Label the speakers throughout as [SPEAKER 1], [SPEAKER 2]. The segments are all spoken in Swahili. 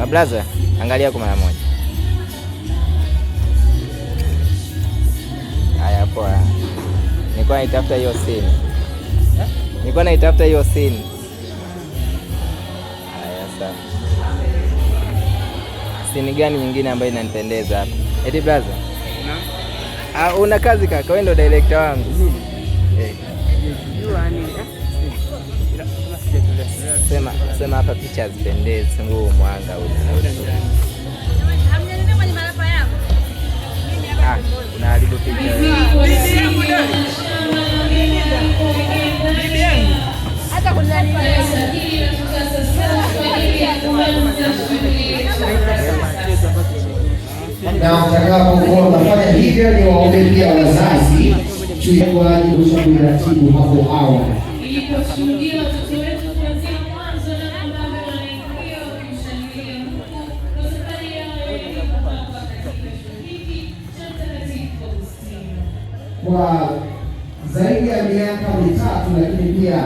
[SPEAKER 1] Mablaza, angalia kwa mara moja. Haya poa. Nilikuwa naitafuta hiyo scene. Haya sawa. Scene gani nyingine ambayo inanipendeza hapa? Eti blaza? Una kazi kaka, wewe ndo director wangu. Sema hapa picha zipendeze, nguo mwanga ule. Unaharibu picha. Hata kuna nini?
[SPEAKER 2] Na mtakapokuwa unafanya hivyo, ni waombe pia wazazi kwa ajili ya kuratibu hapo awali. Kwa zaidi ya miaka 3 lakini pia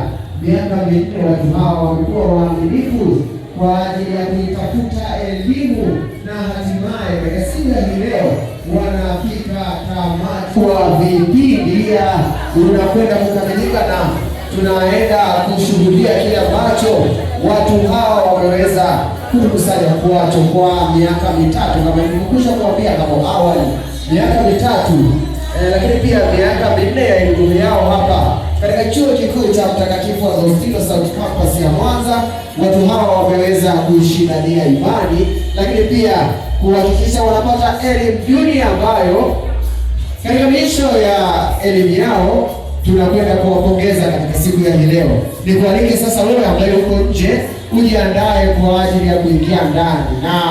[SPEAKER 2] miaka 4 watu hawa wamekuwa waaminifu kwa ajili ya kuitafuta elimu na hatimaye katika siku ya leo wanafika tamati kwa vipindi unakwenda kukamilika, na tunaenda kushuhudia kile ambacho watu hawa wameweza kukusanya kwacho kwa miaka 3 kama nilivyokwisha kuambia hapo awali, miaka 3 lakini pia miaka 4 ya elimu yao hapa katika chuo kikuu cha Mtakatifu Agostino South Campus ya Mwanza. Watu hawa wameweza kuishindania imani, lakini pia kuhakikisha wanapata elimu dunia ambayo katika miisho ya elimu yao tunakwenda kuwapongeza katika siku ya leo. Nikualike sasa wewe ambaye uko nje ujiandae kwa ajili ya kuingia ndani na